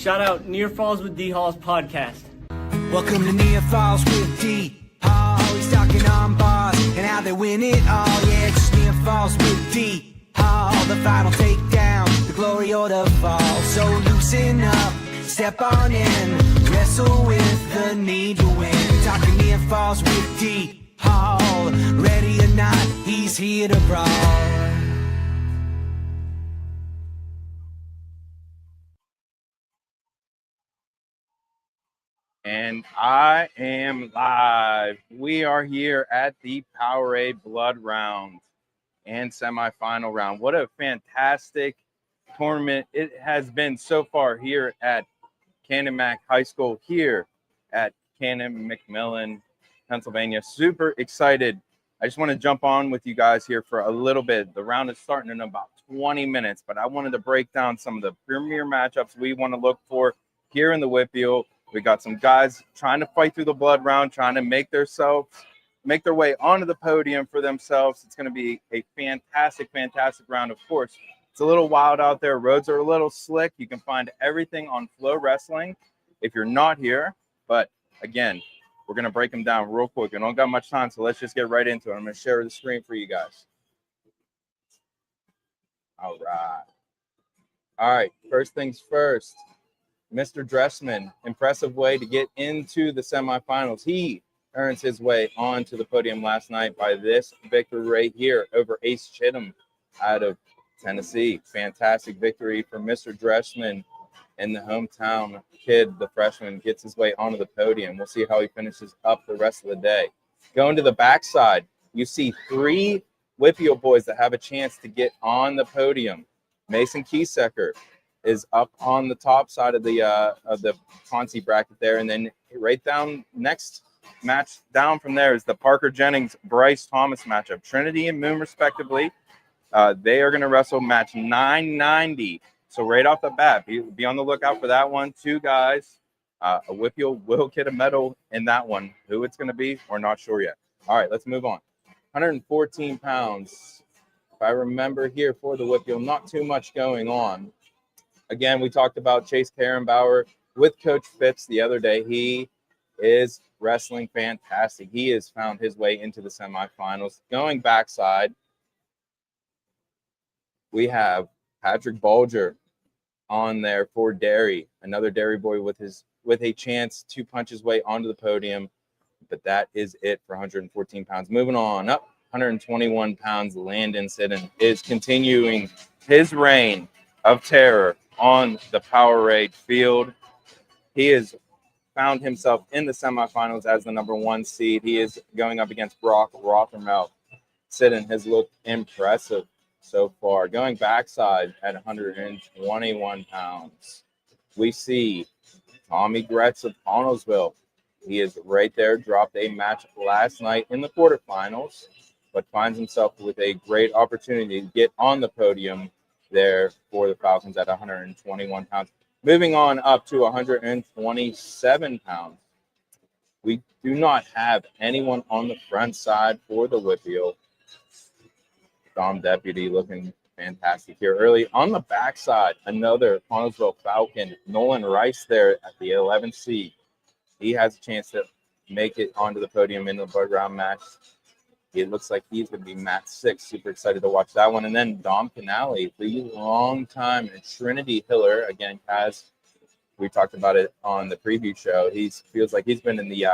Shout out Near Falls with D Hall's podcast. Welcome to Near Falls with D Hall. He's talking on bars and how they win it all. Yeah, it's Near Falls with D Hall. The final takedown, the glory or the fall. So loosen up, step on in, wrestle with the need to win. Talking Near Falls with D Hall. Ready or not, he's here to brawl. And I am live. We are here at the Powerade BloodRound and semifinal round. What a fantastic tournament it has been so far here at Cannon-Mac High School, here at Cannon-McMillan, Pennsylvania. Super excited. I just want to jump on with you guys here for a little bit. The round is starting in about 20 minutes, but I wanted to break down some of the premier matchups we want to look for here in the Whitfield. We got some guys trying to fight through the blood round, trying to make their way onto the podium for themselves. It's going to be a fantastic, fantastic round. Of course, it's a little wild out there. Roads are a little slick. You can find everything on Flow Wrestling if you're not here. But again, we're going to break them down real quick. We don't got much time, so let's just get right into it. I'm going to share the screen for you guys. All right. First things first. Mr. Dressman, impressive way to get into the semifinals. He earns his way onto the podium last night by this victory right here over Ace Chittum out of Tennessee. Fantastic victory for Mr. Dressman, and the hometown kid, the freshman, gets his way onto the podium. We'll see how he finishes up the rest of the day. Going to the backside, you see three Whitfield boys that have a chance to get on the podium. Mason Kiesecker is up on the top side of the Ponzi bracket there, and then right down next match down from there is the Parker Jennings Bryce Thomas matchup. Trinity and Moon respectively. They are going to wrestle match 990. So right off the bat, be on the lookout for that one. Two guys, a Whitfield will get a medal in that one. Who it's going to be, we're not sure yet. All right, let's move on. 114 pounds. If I remember here for the Whitfield, not too much going on. Again, we talked about Chase Karenbauer with Coach Fitz the other day. He is wrestling fantastic. He has found his way into the semifinals. Going backside, we have Patrick Bulger on there for Derry, another Derry boy with a chance to punch his way onto the podium. But that is it for 114 pounds. Moving on up, 121 pounds, Landon Sidden is continuing his reign of terror on the Powerade field. He has found himself in the semifinals as the number 1 seed. He is going up against Brock Rothermel. Sidden has looked impressive so far. Going backside at 121 pounds, we see Tommy Gretz of Connellsville. He is right there, dropped a match last night in the quarterfinals, but finds himself with a great opportunity to get on the podium there for the Falcons at 121 pounds. Moving on up to 127 pounds. We do not have anyone on the front side for the Whitfield. Dom Deputy looking fantastic here early. On the backside, another Connellsville Falcon, Nolan Rice there at the 11th seed. He has a chance to make it onto the podium in the BloodRound match. It looks like he's going to be match 6. Super excited to watch that one. And then Dom Canale, the long time Trinity Hiller. Again, Kaz, we talked about it on the preview show. He feels like he's been in the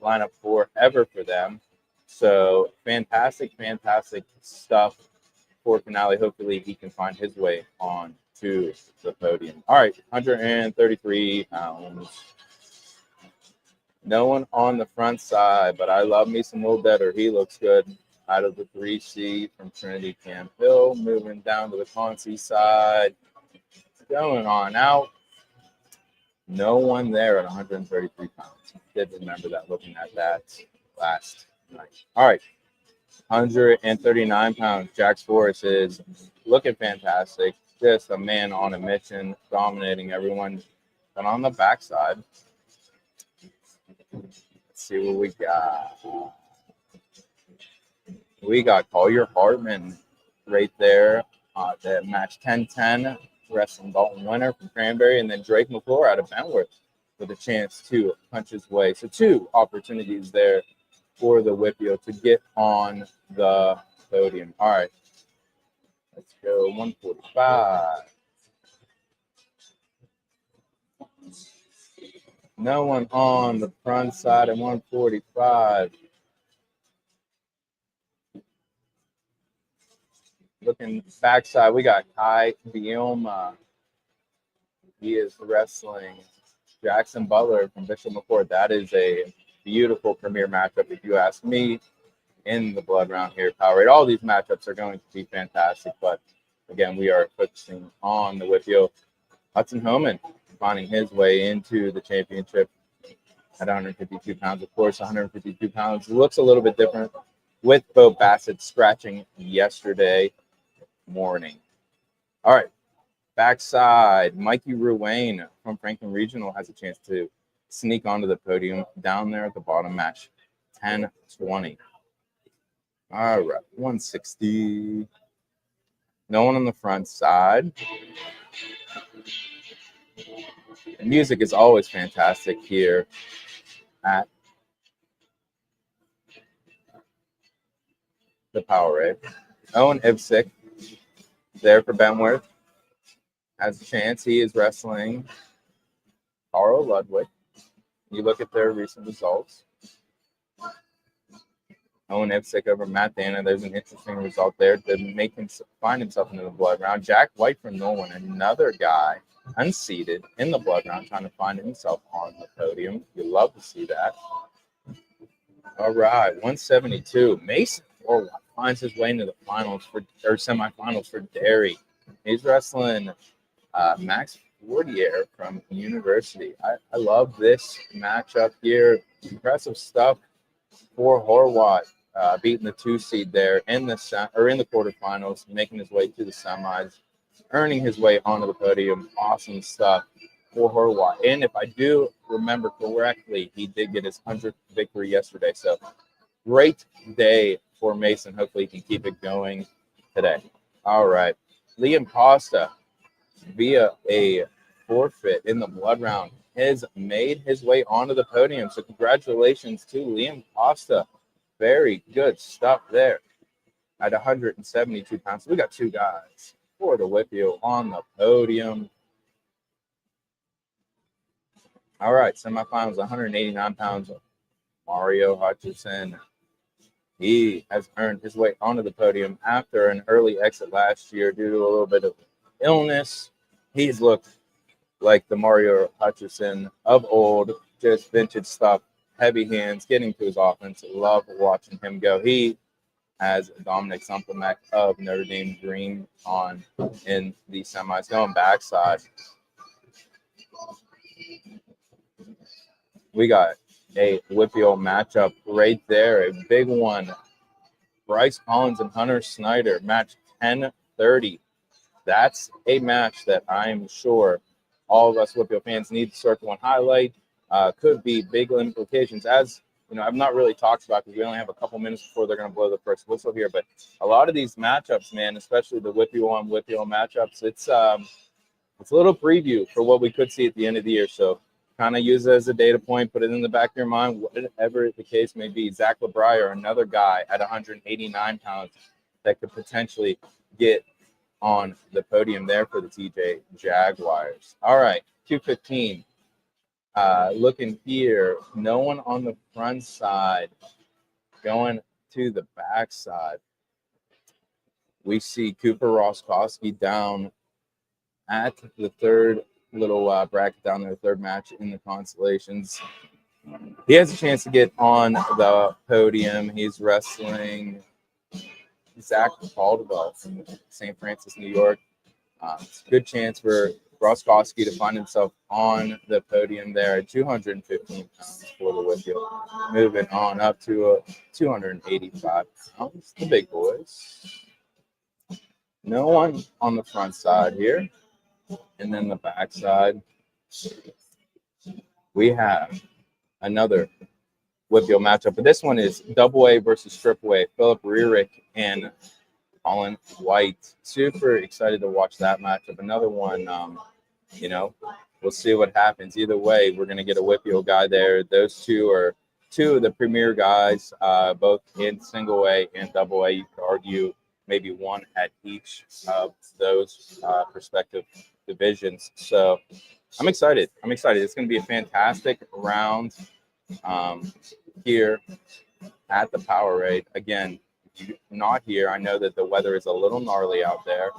lineup forever for them. So fantastic, fantastic stuff for Canale. Hopefully he can find his way on to the podium. All right, 133 pounds. No one on the front side, but I love me some Will Better. He looks good out of the 3C from Trinity Camp Hill. Moving down to the Concy side. Going on out. No one there at 133 pounds. Did remember that looking at that last night. All right. 139 pounds. Jax Forrest is looking fantastic. Just a man on a mission, dominating everyone. But on the backside, let's see what we got. We got Collier Hartman right there. That match 10-10 wrestling Dalton Winter from Cranberry, and then Drake McClure out of Bentworth with a chance to punch his way. So 2 opportunities there for the Whippio to get on the podium. All right, let's go 145. No one on the front side at 145. Looking backside, we got Kai Bioma. He is wrestling Jackson Butler from Bishop McCord. That is a beautiful premier matchup, if you ask me, in the blood round here at Powerade. All these matchups are going to be fantastic, but again, we are focusing on the Whippio. Hudson Homan finding his way into the championship at 152 pounds. Of course, 152 pounds looks a little bit different with Bo Bassett scratching yesterday morning. All right, backside, Mikey Ruane from Franklin Regional has a chance to sneak onto the podium down there at the bottom, match 10-20. All right, 160. No one on the front side. The music is always fantastic here at the Powerade. Owen Ibsick there for Bentworth has a chance. He is wrestling Carl Ludwig. You look at their recent results. Owen Ibsick over Matt Dana. There's an interesting result there to make him find himself into the blood round. Jack White from Nolan, another guy unseated in the blood round, trying to find himself on the podium. You love to see that. All right, 172. Mason Orwell finds his way into the finals or semifinals for Derry. He's wrestling Max Fortier from University. I love this matchup here. Impressive stuff for Horwath, beating the 2 seed there in the quarterfinals, making his way to the semis, earning his way onto the podium. Awesome stuff for Horwath. And if I do remember correctly, he did get his 100th victory yesterday. So great day for Mason. Hopefully he can keep it going today. All right. Liam Costa, via a forfeit in the blood round, has made his way onto the podium. So congratulations to Liam Costa. Very good stuff there at 172 pounds. So we got 2 guys for the Whippio on the podium. All right, semifinals, 189 pounds. Mario Hutchison. He has earned his way onto the podium after an early exit last year due to a little bit of illness. He's looked like the Mario Hutchison of old, just vintage stuff, heavy hands, getting to his offense. Love watching him go. He has Dominic Sumplemek of Notre Dame Green on in the semis. Going backside, we got a Whippio matchup right there, a big one. Bryce Collins and Hunter Snyder, match 10-30. That's a match that I'm sure all of us Whippio fans need to circle and highlight. Could be big implications. As you know, I've not really talked about because we only have a couple minutes before they're going to blow the first whistle here. But a lot of these matchups, man, especially the Whippio on Whippio matchups, it's a little preview for what we could see at the end of the year. So kind of use it as a data point, put it in the back of your mind, whatever the case may be. Zach LeBrier, another guy at 189 pounds that could potentially get on the podium there for the TJ Jaguars. All right, 215. Looking here, no one on the front side. Going to the back side, we see Cooper Roskowski down at the third little bracket down there, third match in the Constellations. He has a chance to get on the podium. He's wrestling Zach Caldwell from St. Francis, New York. It's a good chance for Roskowski to find himself on the podium there at 215 pounds for the Whippio. Moving on up to 285 pounds, the big boys. No one on the front side here. And then the back side, we have another Whippio matchup. But this one is double A versus triple A. Philip Rierick and Colin White. Super excited to watch that matchup. Another one, you know, we'll see what happens. Either way, we're going to get a Whippeal guy there. Those two are two of the premier guys, both in single A and double A. You could argue maybe one at each of those respective divisions. So I'm excited. It's going to be a fantastic round here at the Powerade. Again, if you're not here, I know that the weather is a little gnarly out there.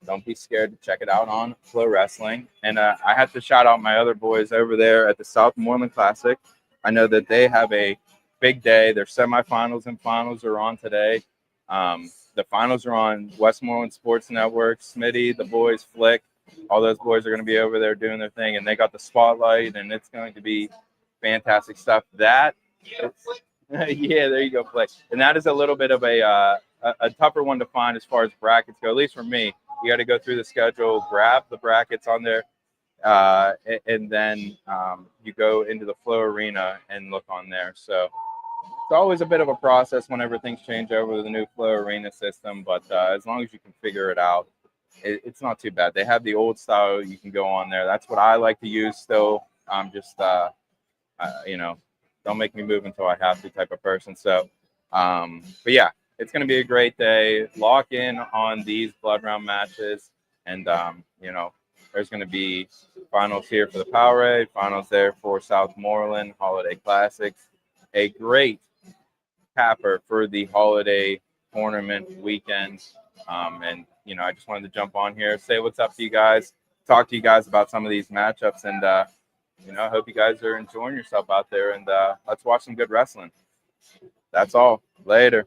Don't be scared to check it out on Flow Wrestling. And I have to shout out my other boys over there at the Southmoreland Classic. I know that they have a big day. Their semifinals and finals are on today. The finals are on Westmoreland Sports Network. Smitty, the boys, Flick, all those boys are going to be over there doing their thing. And they got the spotlight, and it's going to be fantastic stuff. That, yeah, there you go, Flick. And that is a little bit of a tougher one to find as far as brackets go, at least for me. You got to go through the schedule, grab the brackets on there, and then you go into the Flow Arena and look on there. So it's always a bit of a process whenever things change over to the new Flow Arena system, but as long as you can figure it out, it's not too bad. They have the old style. You can go on there. That's what I like to use still. I'm just, don't make me move until I have to type of person. So, but yeah. It's going to be a great day. Lock in on these BloodRound matches. And, there's going to be finals here for the Powerade, finals there for Southmoreland, Holiday Classics. A great capper for the holiday tournament weekend. I just wanted to jump on here, say what's up to you guys, talk to you guys about some of these matchups. And, I hope you guys are enjoying yourself out there. And let's watch some good wrestling. That's all. Later.